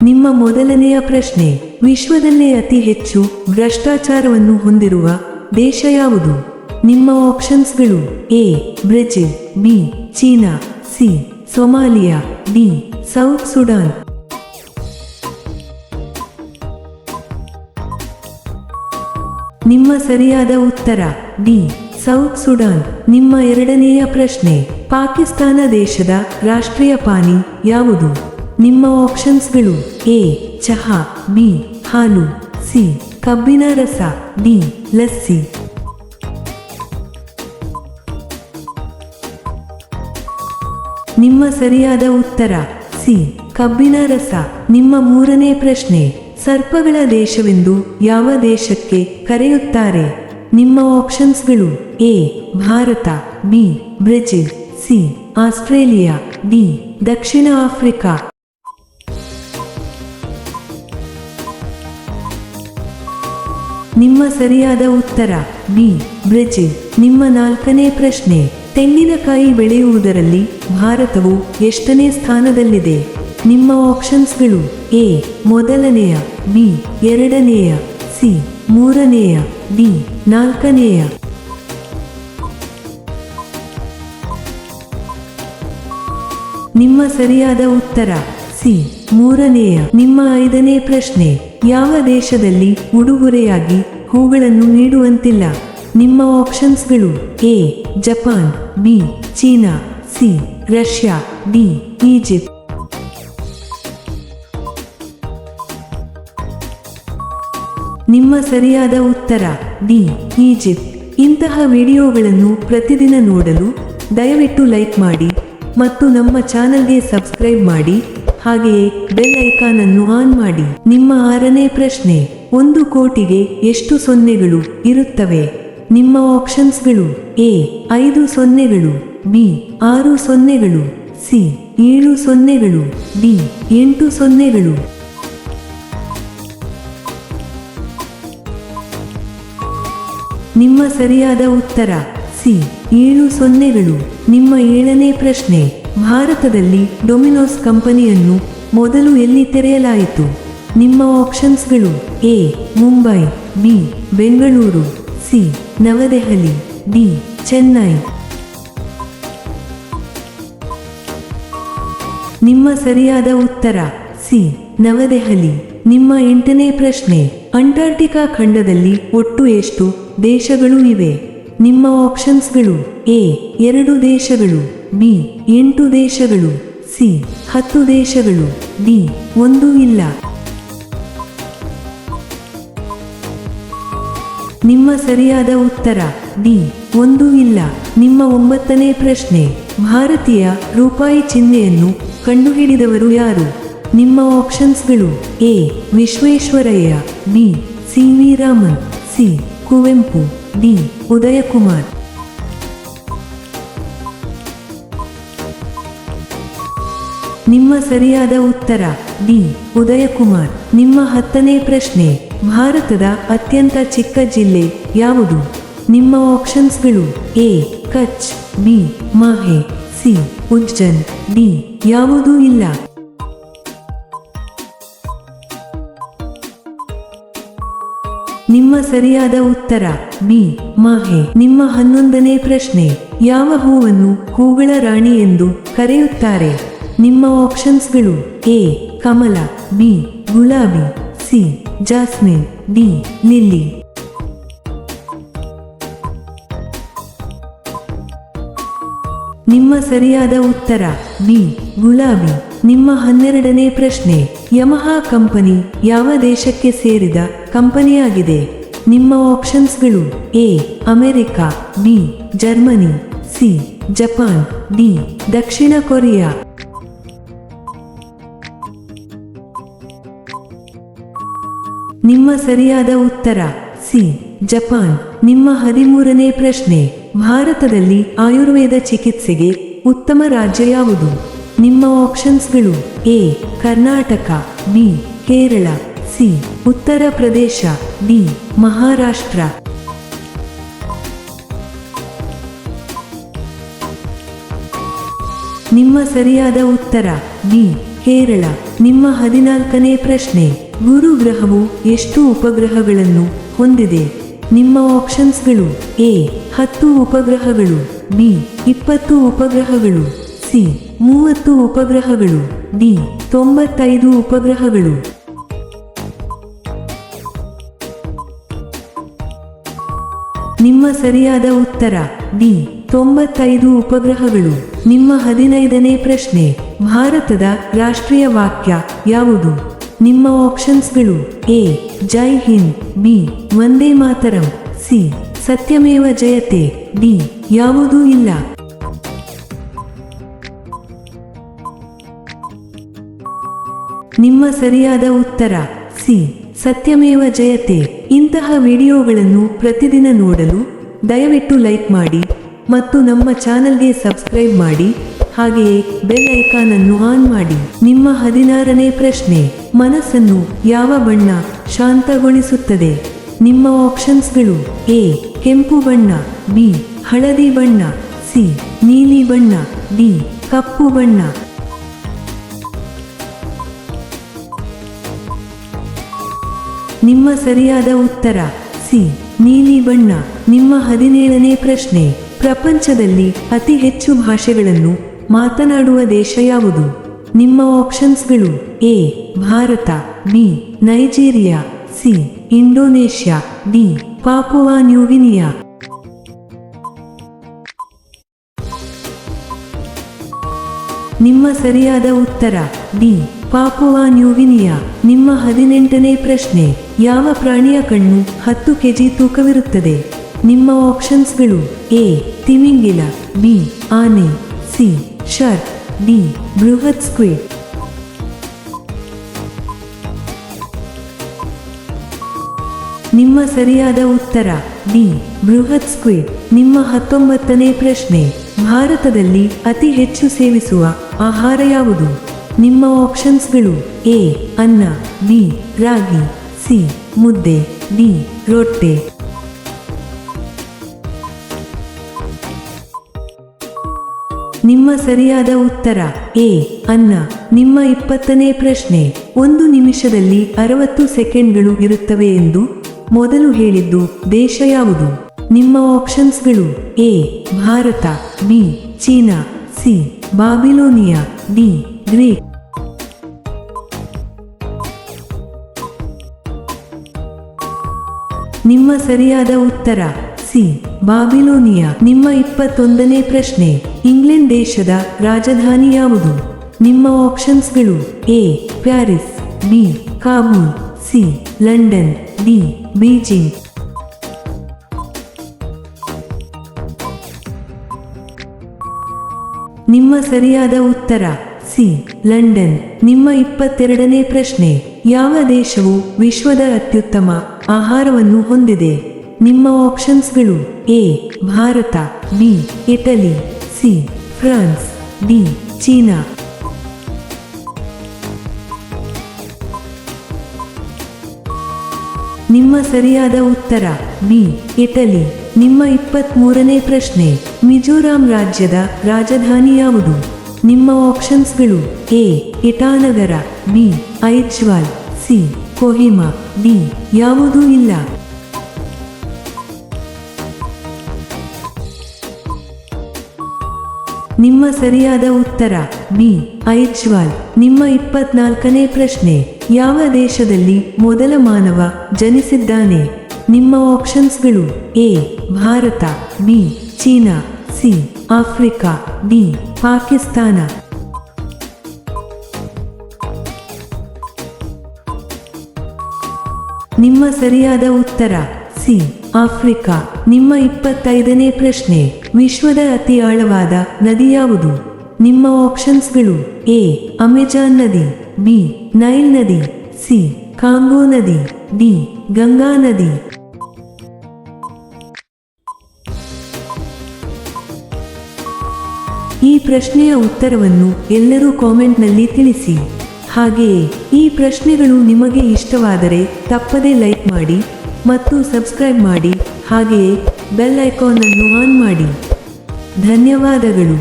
ನಿಮ್ಮ ಮೊದಲನೆಯ ಪ್ರಶ್ನೆ, ವಿಶ್ವದಲ್ಲೇ ಅತಿ ಹೆಚ್ಚು ಭ್ರಷ್ಟಾಚಾರವನ್ನು ಹೊಂದಿರುವ ದೇಶ ಯಾವುದು? ನಿಮ್ಮ ಆಪ್ಷನ್ಸ್ಗಳು: A Brazil, B China, C Somalia, D South Sudan. ನಿಮ್ಮ ಸರಿಯಾದ ಉತ್ತರ ಡಿ ಸೌತ್ ಸುಡಾನ್. ನಿಮ್ಮ ಎರಡನೆಯ ಪ್ರಶ್ನೆ, ಪಾಕಿಸ್ತಾನ ದೇಶದ ರಾಷ್ಟ್ರೀಯ ಪಾನಿ ಯಾವುದು? ನಿಮ್ಮ ಆಪ್ಷನ್ಸ್ಗಳು: ಎ ಚಹಾ, ಬಿ ಹಾಲು, ಸಿ ಕಬ್ಬಿನ ರಸ, ಡಿ ಲಸ್ಸಿ. ನಿಮ್ಮ ಸರಿಯಾದ ಉತ್ತರ ಸಿ ಕಬ್ಬಿನ ರಸ. ನಿಮ್ಮ ಮೂರನೇ ಪ್ರಶ್ನೆ, ಸರ್ಪಗಳ ದೇಶವೆಂದು ಯಾವ ದೇಶಕ್ಕೆ ಕರೆಯುತ್ತಾರೆ? ನಿಮ್ಮ ಆಪ್ಷನ್ಸ್ಗಳು: A Bharat, B Brazil, C Australia, D ದಕ್ಷಿಣ ಆಫ್ರಿಕಾ. ನಿಮ್ಮ ಸರಿಯಾದ ಉತ್ತರ ಬಿ ಬ್ರೆಜಿಲ್. ನಿಮ್ಮ ನಾಲ್ಕನೇ ಪ್ರಶ್ನೆ, ತೆಂಗಿನಕಾಯಿ ಬೆಳೆಯುವುದರಲ್ಲಿ ಭಾರತವು ಎಷ್ಟನೇ ಸ್ಥಾನದಲ್ಲಿದೆ? ನಿಮ್ಮ ಆಪ್ಷನ್ಸ್ಗಳು: ಎ ಮೊದಲನೆಯ, ಬಿ ಎರಡನೆಯ, ಸಿ ಮೂರನೆಯ, ಡಿ ನಾಲ್ಕನೆಯ. ನಿಮ್ಮ ಸರಿಯಾದ ಉತ್ತರ ಸಿ ಮೂರನೆಯ. ನಿಮ್ಮ ಐದನೇ ಪ್ರಶ್ನೆ, ಯಾವ ದೇಶದಲ್ಲಿ ಉಡುಗೊರೆಯಾಗಿ ಹೂಗಳನ್ನು ನೀಡುವಂತಿಲ್ಲ? ನಿಮ್ಮ ಆಪ್ಷನ್ಸ್ಗಳು: A Japan, B China, C Russia, D Egypt. ನಿಮ್ಮ ಸರಿಯಾದ ಉತ್ತರ ಡಿ ಈಜಿಪ್ಟ್. ಇಂತಹ ವಿಡಿಯೋಗಳನ್ನು ಪ್ರತಿದಿನ ನೋಡಲು ದಯವಿಟ್ಟು ಲೈಕ್ ಮಾಡಿ ಮತ್ತು ನಮ್ಮ ಚಾನಲ್ಗೆ ಸಬ್ಸ್ಕ್ರೈಬ್ ಮಾಡಿ, ಹಾಗೆಯೇ ಬೆಲ್ ಐಕಾನ್ ಅನ್ನು ಆನ್ ಮಾಡಿ. ನಿಮ್ಮ ಆರನೇ ಪ್ರಶ್ನೆ, 1 ಕೋಟಿಗೆ ಎಷ್ಟು ಸೊನ್ನೆಗಳು ಇರುತ್ತವೆ? ನಿಮ್ಮ ಆಪ್ಷನ್ಸ್ಗಳು: ಎ 5 ಸೊನ್ನೆಗಳು, ಬಿ 6 ಸೊನ್ನೆಗಳು, ಸಿ 7 ಸೊನ್ನೆಗಳು, ಡಿ 8 ಸೊನ್ನೆಗಳು. ನಿಮ್ಮ ಸರಿಯಾದ ಉತ್ತರ ಸಿ 7 ಸೊನ್ನೆಗಳು. ನಿಮ್ಮ ಏಳನೇ ಪ್ರಶ್ನೆ, ಭಾರತದಲ್ಲಿ ಡೊಮಿನೋಸ್ ಕಂಪನಿಯನ್ನು ಮೊದಲು ಎಲ್ಲಿ ತೆರೆಯಲಾಯಿತು? ನಿಮ್ಮ ಆಪ್ಷನ್ಸ್ಗಳು: A Mumbai, B Bengaluru, C New Delhi, D Chennai. ನಿಮ್ಮ ಸರಿಯಾದ ಉತ್ತರ ಸಿ ನವದೆಹಲಿ. ನಿಮ್ಮ ಎಂಟನೇ ಪ್ರಶ್ನೆ, ಅಂಟಾರ್ಟಿಕಾ ಖಂಡದಲ್ಲಿ ಒಟ್ಟು ಎಷ್ಟು ದೇಶಗಳು ಇವೆ? ನಿಮ್ಮ ಆಪ್ಷನ್ಸ್ಗಳು: ಎ 2 ದೇಶಗಳು, ಬಿ 8 ದೇಶಗಳು, ಸಿ 10 ದೇಶಗಳು, ಡಿ 1 ಇಲ್ಲ. ನಿಮ್ಮ ಸರಿಯಾದ ಉತ್ತರ ಡಿ 1 ಇಲ್ಲ. ನಿಮ್ಮ 9ನೇ ಪ್ರಶ್ನೆ, ಭಾರತೀಯ ರೂಪಾಯಿ ಚಿಹ್ನೆಯನ್ನು ಕಂಡುಹಿಡಿದವರು ಯಾರು? ನಿಮ್ಮ ಆಪ್ಷನ್ಸ್ಗಳು: A Visvesvaraya, B C V Raman, C Kuvempu, D Udayakumar. ನಿಮ್ಮ ಸರಿಯಾದ ಉತ್ತರ ಡಿ ಉದಯಕುಮಾರ್. ನಿಮ್ಮ 10ನೇ ಪ್ರಶ್ನೆ, ಭಾರತದ ಅತ್ಯಂತ ಚಿಕ್ಕ ಜಿಲ್ಲೆ ಯಾವುದು? ನಿಮ್ಮ ಆಪ್ಷನ್ಸ್ಗಳು: A Kutch, B Mahe, C Ujjain, D ಯಾವುದೂ ಇಲ್ಲ. ನಿಮ್ಮ ಸರಿಯಾದ ಉತ್ತರ ಬಿ ಮಾಹೆ. ನಿಮ್ಮ 11ನೇ ಪ್ರಶ್ನೆ, ಯಾವ ಹೂವನ್ನು ಹೂಗಳ ರಾಣಿ ಎಂದು ಕರೆಯುತ್ತಾರೆ? ನಿಮ್ಮ ಆಪ್ಷನ್ಸ್ಗಳು: ಎ ಕಮಲ, ಬಿ ಗುಲಾಬಿ, ಸಿ ಜಾಸ್ಮಿನ್, ಡಿ ಲಿಲ್ಲಿ. ನಿಮ್ಮ ಸರಿಯಾದ ಉತ್ತರ ಬಿ ಗುಲಾಬಿ. ನಿಮ್ಮ 12ನೇ ಪ್ರಶ್ನೆ, ಯಮಹಾ ಕಂಪನಿ ಯಾವ ದೇಶಕ್ಕೆ ಸೇರಿದ ಕಂಪನಿಯಾಗಿದೆ? ನಿಮ್ಮ ಆಪ್ಷನ್ಸ್ಗಳು: A America, B Germany, C Japan, D ದಕ್ಷಿಣ ಕೊರಿಯಾ. ನಿಮ್ಮ ಸರಿಯಾದ ಉತ್ತರ ಸಿ ಜಪಾನ್. ನಿಮ್ಮ 13ನೇ ಪ್ರಶ್ನೆ, ಭಾರತದಲ್ಲಿ ಆಯುರ್ವೇದ ಚಿಕಿತ್ಸೆಗೆ ಉತ್ತಮ ರಾಜ್ಯ ಯಾವುದು? ನಿಮ್ಮ ಆಪ್ಷನ್ಸ್ಗಳು: A Karnataka, B Kerala, C Uttar Pradesh, D Maharashtra. ನಿಮ್ಮ ಸರಿಯಾದ ಉತ್ತರ ಬಿ ಕೇರಳ. ನಿಮ್ಮ 14ನೇ ಪ್ರಶ್ನೆ, ಗುರು ಗ್ರಹವು ಎಷ್ಟು ಉಪಗ್ರಹಗಳನ್ನು ಹೊಂದಿದೆ? ನಿಮ್ಮ ಆಪ್ಷನ್ಸ್ಗಳು: ಎ 10 ಉಪಗ್ರಹಗಳು, ಬಿ 20 ಉಪಗ್ರಹಗಳು, ಸಿ 30 ಉಪಗ್ರಹಗಳು, ಡಿ 95 ಉಪಗ್ರಹಗಳು. ನಿಮ್ಮ ಸರಿಯಾದ ಉತ್ತರ ಡಿ 95 ಉಪಗ್ರಹಗಳು. ನಿಮ್ಮ 15ನೇ ಪ್ರಶ್ನೆ, ಭಾರತದ ರಾಷ್ಟ್ರೀಯ ವಾಕ್ಯ ಯಾವುದು? ನಿಮ್ಮ ಆಪ್ಷನ್ಸ್ಗಳು: A Jai Hind, B Vande Mataram, C ಸತ್ಯಮೇವ Jayate, D ಯಾವುದೂ ಇಲ್ಲ. ನಿಮ್ಮ ಸರಿಯಾದ ಉತ್ತರ ಸಿ ಸತ್ಯಮೇವ ಜಯತೆ. ಇಂತಹ ವಿಡಿಯೋಗಳನ್ನು ಪ್ರತಿದಿನ ನೋಡಲು ದಯವಿಟ್ಟು ಲೈಕ್ ಮಾಡಿ ಮತ್ತು ನಮ್ಮ ಚಾನಲ್ಗೆ ಸಬ್ಸ್ಕ್ರೈಬ್ ಮಾಡಿ, ಹಾಗೆಯೇ ಬೆಲ್ ಐಕಾನ್ ಅನ್ನು ಆನ್ ಮಾಡಿ. ನಿಮ್ಮ 16ನೇ ಪ್ರಶ್ನೆ, ಮನಸ್ಸನ್ನು ಯಾವ ಬಣ್ಣ ಶಾಂತಗೊಳಿಸುತ್ತದೆ? ನಿಮ್ಮ ಆಪ್ಷನ್ಸ್ಗಳು: ಎ ಕೆಂಪು ಬಣ್ಣ, ಬಿ ಹಳದಿ ಬಣ್ಣ, ಸಿ ನೀಲಿ ಬಣ್ಣ, ಡಿ ಕಪ್ಪು ಬಣ್ಣ. ನಿಮ್ಮ ಸರಿಯಾದ ಉತ್ತರ ಸಿ ನೀಲಿ ಬಣ್ಣ. ನಿಮ್ಮ 17ನೇ ಪ್ರಶ್ನೆ, ಪ್ರಪಂಚದಲ್ಲಿ ಅತಿ ಹೆಚ್ಚು ಭಾಷೆಗಳನ್ನು ಮಾತನಾಡುವ ದೇಶ ಯಾವುದು? ನಿಮ್ಮ ಆಪ್ಷನ್ಸ್ಗಳು: A Bharat, B Nigeria, C Indonesia, D Papua New Guinea. ನಿಮ್ಮ ಸರಿಯಾದ ಉತ್ತರ ಡಿ ಪಾಪುವಾ ನ್ಯೂಗಿನಿಯಾ. ನಿಮ್ಮ 18ನೇ ಪ್ರಶ್ನೆ, ಯಾವ ಪ್ರಾಣಿಯ ಕಣ್ಣು 10 ಕೆಜಿ ತೂಕವಿರುತ್ತದೆ? ನಿಮ್ಮ ಆಪ್ಷನ್ಸ್ಗಳು: ಎ ತಿಮಿಂಗಿಲ, ಬಿ ಆನೆ, ಸಿ ಶಾರ್ಕ್, ಡಿ ಬೃಹತ್ ಸ್ಕ್ವಿಡ್. ನಿಮ್ಮ ಸರಿಯಾದ ಉತ್ತರ ಡಿ ಬೃಹತ್ ಸ್ಕ್ವಿಡ್. ನಿಮ್ಮ 19ನೇ ಪ್ರಶ್ನೆ, ಭಾರತದಲ್ಲಿ ಅತಿ ಹೆಚ್ಚು ಸೇವಿಸುವ ಆಹಾರ ಯಾವುದು? ನಿಮ್ಮ ಆಪ್ಷನ್ಸ್ಗಳು: ಎ ಅನ್ನ, ಬಿ ರಾಗಿ, ಸಿ ಮುದ್ದೆ, ಡಿ ರೊಟ್ಟೆ. ನಿಮ್ಮ ಸರಿಯಾದ ಉತ್ತರ ಎ ಅನ್ನ. ನಿಮ್ಮ 20ನೇ ಪ್ರಶ್ನೆ, 1 ನಿಮಿಷದಲ್ಲಿ 60 ಸೆಕೆಂಡ್ಗಳು ಇರುತ್ತವೆ ಎಂದು ಮೊದಲು ಹೇಳಿದ್ದು ದೇಶ ಯಾವುದು? ನಿಮ್ಮ ಆಪ್ಷನ್ಸ್ಗಳು: A Bharat, B China, C Babylonia, D Greek. ನಿಮ್ಮ ಸರಿಯಾದ ಉತ್ತರ ಸಿ ಬಾಬಿಲೋನಿಯಾ. ನಿಮ್ಮ 21ನೇ ಪ್ರಶ್ನೆ, ಇಂಗ್ಲೆಂಡ್ ದೇಶದ ರಾಜಧಾನಿ ಯಾವುದು? ನಿಮ್ಮ ಆಪ್ಷನ್ಸ್ಗಳು: A Paris, B Kabul, C London, D Beijing. ನಿಮ್ಮ ಸರಿಯಾದ ಉತ್ತರ ಸಿ ಲಂಡನ್. ನಿಮ್ಮ 22ನೇ ಪ್ರಶ್ನೆ, ಯಾವ ದೇಶವು ವಿಶ್ವದ ಅತ್ಯುತ್ತಮ ಆಹಾರವನ್ನು ಹೊಂದಿದೆ? ನಿಮ್ಮ ಆಪ್ಷನ್ಸ್ಗಳು: A Bharat, B Italy, C France, D ಚೀನಾ. ನಿಮ್ಮ ಸರಿಯಾದ ಉತ್ತರ ಬಿ ಇಟಲಿ. ನಿಮ್ಮ 23ನೇ ಪ್ರಶ್ನೆ, ಮಿಜೋರಾಂ ರಾಜ್ಯದ ರಾಜಧಾನಿ ಯಾವುದು? ನಿಮ್ಮ ಆಪ್ಷನ್ಸ್ಗಳು: A Itanagar, B Aizawl, C Kohima, D ಯಾವುದೂ ಇಲ್ಲ. ನಿಮ್ಮ ಸರಿಯಾದ ಉತ್ತರ ಬಿ ಐಜ್ವಾಲ್. ನಿಮ್ಮ 24ನೇ ಪ್ರಶ್ನೆ, ಯಾವ ದೇಶದಲ್ಲಿ ಮೊದಲ ಮಾನವ ಜನಿಸಿದ್ದಾನೆ? ನಿಮ್ಮ ಆಪ್ಷನ್ಸ್ಗಳು: A Bharat, B China, C Africa, D Pakistan. ನಿಮ್ಮ ಸರಿಯಾದ ಉತ್ತರ ಸಿ ಆಫ್ರಿಕಾ. ನಿಮ್ಮ 25ನೇ ಪ್ರಶ್ನೆ, ವಿಶ್ವದ ಅತಿ ಆಳವಾದ ನದಿ ಯಾವುದು? ನಿಮ್ಮ ಆಪ್ಷನ್ಸ್ಗಳು: ಎ ಅಮೆಜಾನ್ ನದಿ, ಬಿ ನೈಲ್ ನದಿ, ಸಿ ಕಾಂಗೋ ನದಿ, ಡಿ ಗಂಗಾ ನದಿ. ಈ ಪ್ರಶ್ನೆಯ ಉತ್ತರವನ್ನು ಎಲ್ಲರೂ ಕಾಮೆಂಟ್ನಲ್ಲಿ ತಿಳಿಸಿ. ಹಾಗೆಯೇ ಈ ಪ್ರಶ್ನೆಗಳು ನಿಮಗೆ ಇಷ್ಟವಾದರೆ ತಪ್ಪದೇ ಲೈಕ್ ಮಾಡಿ ಮತ್ತು ಸಬ್ಸ್ಕ್ರೈಬ್ ಮಾಡಿ, ಹಾಗೆಯೇ ಬೆಲ್ ಐಕಾನ್ ಅನ್ನು ಆನ್ ಮಾಡಿ. ಧನ್ಯವಾದಗಳು.